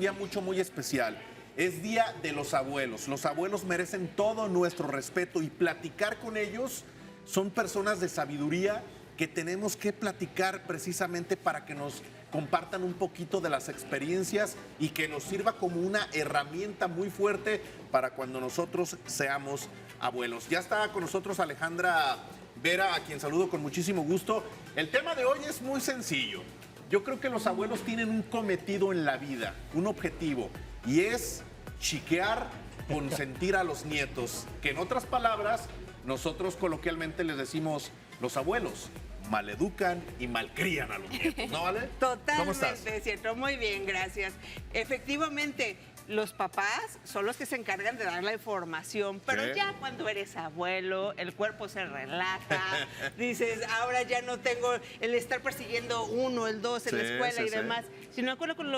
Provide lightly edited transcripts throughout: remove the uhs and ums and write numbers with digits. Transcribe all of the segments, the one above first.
día muy especial. Es Día de los Abuelos. Los abuelos merecen todo nuestro respeto y platicar con ellos. Son personas de sabiduría que tenemos que platicar precisamente para que nos compartan un poquito de las experiencias y que nos sirva como una herramienta muy fuerte para cuando nosotros seamos abuelos. Ya está con nosotros Alejandra Vera, a quien saludo con muchísimo gusto. El tema de hoy es muy sencillo. Yo creo que los abuelos tienen un cometido en la vida, un objetivo, y es chiquear, consentir a los nietos, que en otras palabras, nosotros coloquialmente les decimos los abuelos maleducan y malcrían a los nietos, ¿no, vale? Totalmente cierto, muy bien, gracias. Efectivamente, los papás son los que se encargan de dar la información, pero ya cuando eres abuelo, el cuerpo se relaja, dices, ahora ya no tengo el estar persiguiendo uno, el dos en la escuela y demás, sino con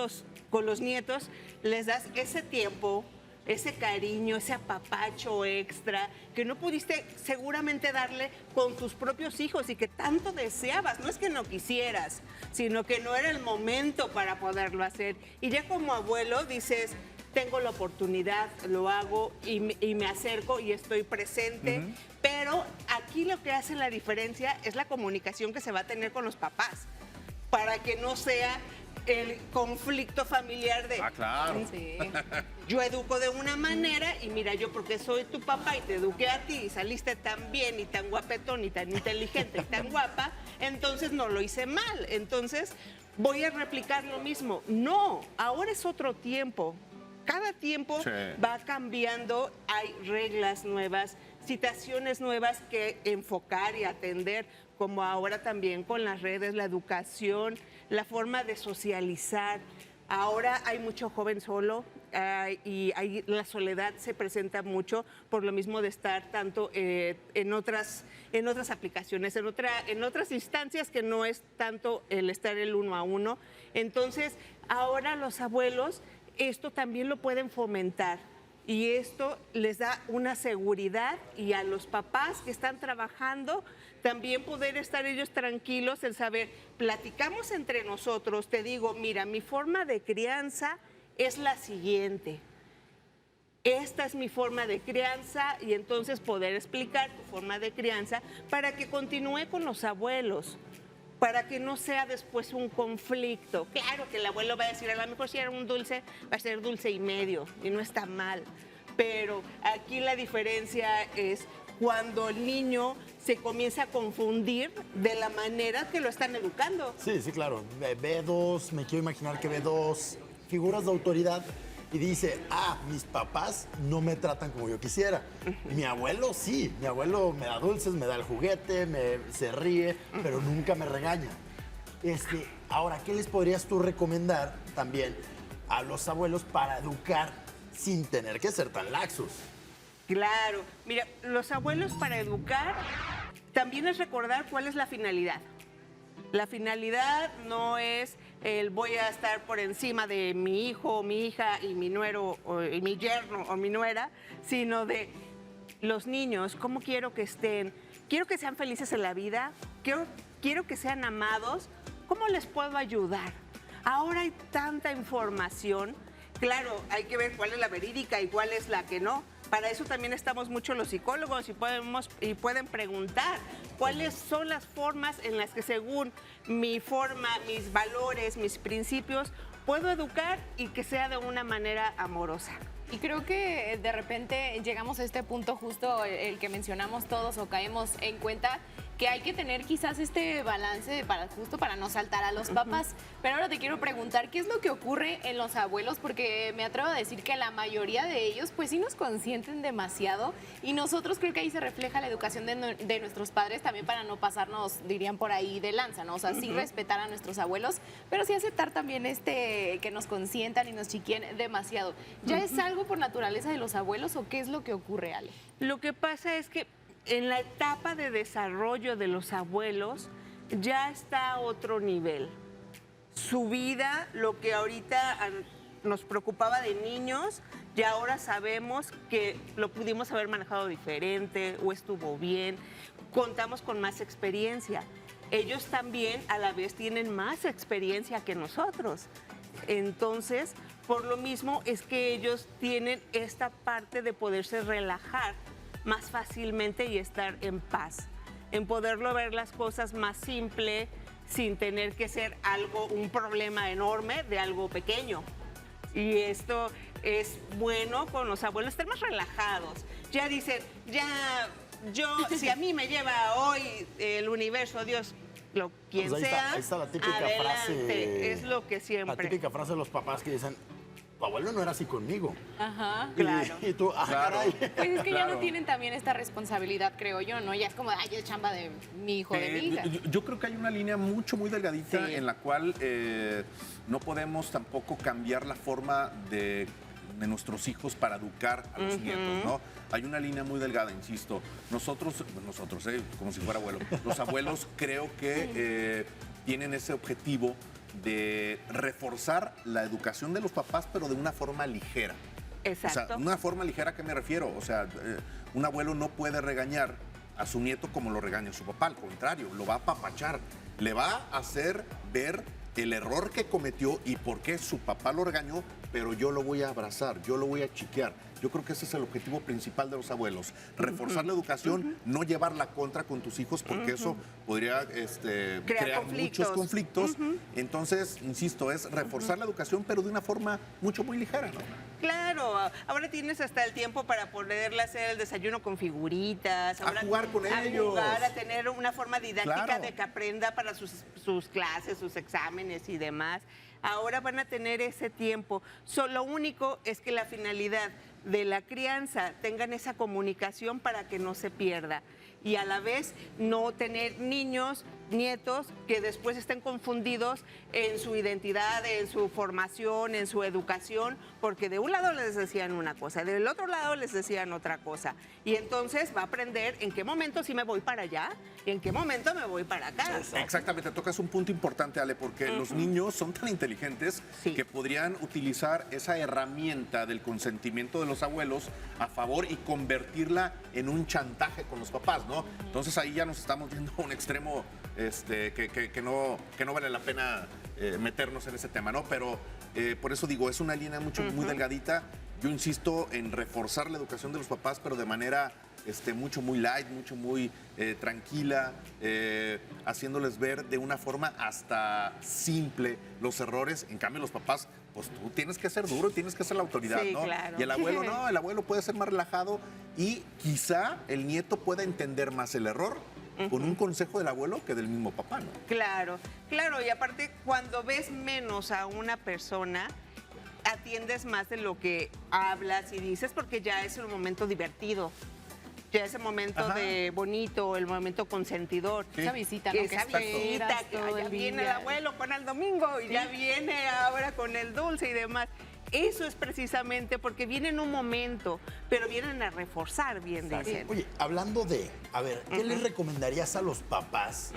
los nietos les das ese tiempo, ese cariño, ese apapacho extra que no pudiste seguramente darle con tus propios hijos y que tanto deseabas. No es que no quisieras, sino que no era el momento para poderlo hacer. Y ya como abuelo dices, tengo la oportunidad, lo hago y me acerco y estoy presente. Pero aquí lo que hace la diferencia es la comunicación que se va a tener con los papás, para que no sea el conflicto familiar de... Ah, claro. Sí. Yo educo de una manera y mira, yo porque soy tu papá y te eduqué a ti y saliste tan bien y tan guapetón y tan inteligente y tan guapa, entonces no lo hice mal. Entonces voy a replicar lo mismo. No, ahora es otro tiempo. Cada tiempo va cambiando, hay reglas nuevas, situaciones nuevas que enfocar y atender, como ahora también con las redes, la educación, la forma de socializar. Ahora hay mucho joven solo y la soledad se presenta mucho por lo mismo de estar tanto en otras aplicaciones, en otras instancias que no es tanto el estar el uno a uno. Entonces, ahora los abuelos esto también lo pueden fomentar. Y esto les da una seguridad y a los papás que están trabajando también poder estar ellos tranquilos, el saber, platicamos entre nosotros, te digo, mira, mi forma de crianza es la siguiente. Esta es mi forma de crianza y entonces poder explicar tu forma de crianza para que continúe con los abuelos, para que no sea después un conflicto. Claro que el abuelo va a decir, a lo mejor si era un dulce, va a ser dulce y medio, y no está mal. Pero aquí la diferencia es cuando el niño se comienza a confundir de la manera que lo están educando. Sí, sí, claro. Me quiero imaginar que ve dos figuras de autoridad y dice, mis papás no me tratan como yo quisiera. Mi abuelo sí, mi abuelo me da dulces, me da el juguete, se ríe, pero nunca me regaña. Ahora, ¿qué les podrías tú recomendar también a los abuelos para educar sin tener que ser tan laxos? Claro, mira, los abuelos para educar también es recordar cuál es la finalidad. La finalidad no es el voy a estar por encima de mi hijo o mi hija y mi nuero y mi yerno o mi nuera, sino de los niños, cómo quiero que estén, quiero que sean felices en la vida, quiero que sean amados, ¿cómo les puedo ayudar? Ahora hay tanta información, claro, hay que ver cuál es la verídica y cuál es la que no. Para eso también estamos mucho los psicólogos y pueden preguntar cuáles son las formas en las que según mi forma, mis valores, mis principios, puedo educar y que sea de una manera amorosa. Y creo que de repente llegamos a este punto justo el que mencionamos todos o caemos en cuenta que hay que tener quizás este balance justo para no saltar a los papás. Pero ahora te quiero preguntar, ¿qué es lo que ocurre en los abuelos? Porque me atrevo a decir que la mayoría de ellos pues sí nos consienten demasiado y nosotros creo que ahí se refleja la educación de nuestros padres también para no pasarnos, dirían por ahí, de lanza, ¿no? O sea, sí respetar a nuestros abuelos, pero sí aceptar también que nos consientan y nos chiquien demasiado. ¿Ya es algo por naturaleza de los abuelos o qué es lo que ocurre, Ale? Lo que pasa es que en la etapa de desarrollo de los abuelos ya está a otro nivel. Su vida, lo que ahorita nos preocupaba de niños, ya ahora sabemos que lo pudimos haber manejado diferente o estuvo bien, contamos con más experiencia. Ellos también a la vez tienen más experiencia que nosotros. Entonces, por lo mismo es que ellos tienen esta parte de poderse relajar más fácilmente y estar en paz, en poderlo ver las cosas más simple, sin tener que ser un problema enorme de algo pequeño. Y esto es bueno con los abuelos, estar más relajados. Ya dicen, si a mí me lleva hoy el universo, Dios, quien Pues sea, ahí está la típica adelante, frase. es lo que siempre. La típica frase de los papás que dicen, tu abuelo no era así conmigo. Ajá. Claro. Y tú, Claro. caray. Pues es que ya Claro. no tienen también esta responsabilidad, creo yo, ¿no? Ya es como, ay, es chamba de mi hijo, de mi hija. Yo creo que hay una línea muy delgadita Sí. en la cual no podemos tampoco cambiar la forma de nuestros hijos para educar a los nietos, ¿no? Hay una línea muy delgada, insisto. Nosotros, como si fuera abuelo, los abuelos creo que tienen ese objetivo de reforzar la educación de los papás, pero de una forma ligera. Exacto. O sea, una forma ligera, ¿a qué me refiero? O sea, un abuelo no puede regañar a su nieto como lo regaña su papá, al contrario, lo va a apapachar, le va a hacer ver el error que cometió y por qué su papá lo regañó, pero yo lo voy a abrazar, yo lo voy a chiquear. Yo creo que ese es el objetivo principal de los abuelos, reforzar la educación, no llevarla contra con tus hijos, porque eso podría crear muchos conflictos. Entonces, insisto, es reforzar la educación, pero de una forma muy ligera, ¿no? Claro, ahora tienes hasta el tiempo para poderle hacer el desayuno con figuritas. A jugar con ellos. Jugar, a tener una forma didáctica Claro. de que aprenda para sus clases, sus exámenes y demás. Ahora van a tener ese tiempo. Lo único es que la finalidad de la crianza tengan esa comunicación para que no se pierda. Y a la vez no tener niños, nietos, que después estén confundidos en su identidad, en su formación, en su educación, porque de un lado les decían una cosa, del otro lado les decían otra cosa. Y entonces va a aprender en qué momento sí me voy para allá y en qué momento me voy para acá. Exactamente, tocas un punto importante, Ale, porque los niños son tan inteligentes Sí. que podrían utilizar esa herramienta del consentimiento de los abuelos a favor y convertirla en un chantaje con los papás, ¿no? Entonces ahí ya nos estamos viendo a un extremo que no vale la pena meternos en ese tema, ¿no? Pero por eso digo, es una línea muy delgadita. Yo insisto en reforzar la educación de los papás, pero de manera muy light, muy tranquila, haciéndoles ver de una forma hasta simple los errores. En cambio, los papás, pues tú tienes que ser duro y tienes que ser la autoridad, Sí, ¿no? claro. Y el abuelo no, el abuelo puede ser más relajado y quizá el nieto pueda entender más el error con un consejo del abuelo que del mismo papá, ¿no? Claro, claro, y aparte cuando ves menos a una persona, atiendes más de lo que hablas y dices porque ya es un momento divertido. Ya ese momento Ajá. de bonito, el momento consentidor. Sí. Esa visita, ¿no? Esa Que visita, esperas que todo ya el viene el día. abuelo con el domingo y ya viene ahora con el dulce y demás. Eso es precisamente porque viene en un momento, pero vienen a reforzar, bien dicen. Oye, hablando de, a ver, ¿qué les recomendarías a los papás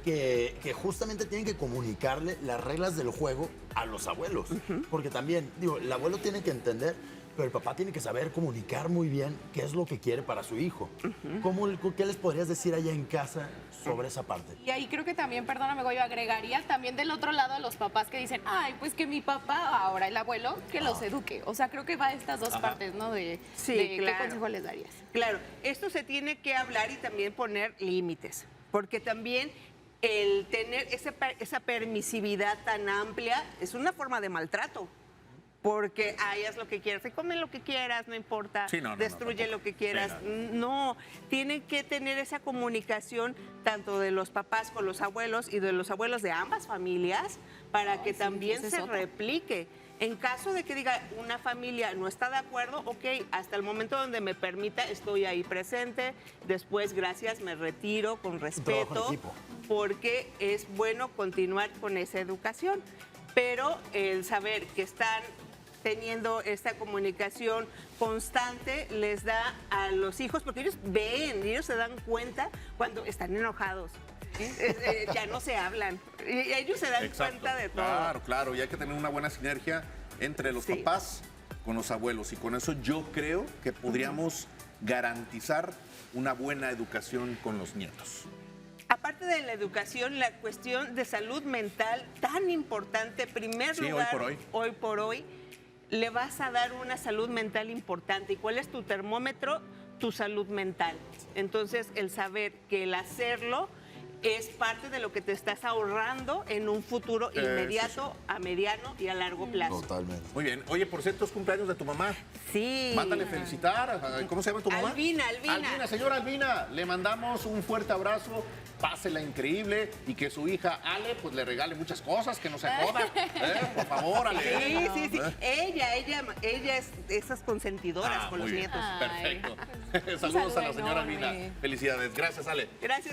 que justamente tienen que comunicarle las reglas del juego a los abuelos? Porque también, digo, el abuelo tiene que entender, pero el papá tiene que saber comunicar muy bien qué es lo que quiere para su hijo. ¿Qué les podrías decir allá en casa sobre esa parte? Y ahí creo que también, perdóname, Goyo, agregaría también del otro lado a los papás que dicen, ay, pues que mi papá, ahora el abuelo, que los eduque. O sea, creo que va a estas dos partes, ¿no? Sí, de claro. ¿qué consejo les darías? Claro, esto se tiene que hablar y también poner límites, porque también el tener esa permisividad tan amplia es una forma de maltrato. Porque haz lo que quieras, y come lo que quieras, no importa, Sí, no, destruye tampoco. lo que quieras. Sí, No, tienen que tener esa comunicación tanto de los papás con los abuelos y de los abuelos de ambas familias para que sí, también esa es se otra. replique. En caso de que diga una familia no está de acuerdo, ok, hasta el momento donde me permita estoy ahí presente, después gracias, me retiro con trabajo en respeto, equipo. porque es bueno continuar con esa educación. Pero el saber que están teniendo esta comunicación constante les da a los hijos, porque ellos ven, ellos se dan cuenta cuando están enojados. Ya no se hablan. Y ellos se dan cuenta de todo. Claro, y hay que tener una buena sinergia entre los Sí. papás con los abuelos. Y con eso yo creo que podríamos garantizar una buena educación con los nietos. Aparte de la educación, la cuestión de salud mental tan importante, primer Sí, hoy lugar, por hoy. hoy por hoy, le vas a dar una salud mental importante. ¿Y cuál es tu termómetro? Tu salud mental. Entonces, el saber que el hacerlo es parte de lo que te estás ahorrando en un futuro inmediato, a mediano y a largo plazo. Totalmente. Muy bien. Oye, por cierto, es cumpleaños de tu mamá. Sí. Mándale felicitar. ¿Cómo se llama tu mamá? Albina. Albina, señora Albina, le mandamos un fuerte abrazo. Pásela increíble y que su hija Ale pues le regale muchas cosas, que no se joda. Por favor, Ale. Sí. Ella es de esas consentidoras con los muy bien. nietos. Perfecto. Saludos a la señora enorme. Albina. Felicidades. Gracias, Ale. Gracias.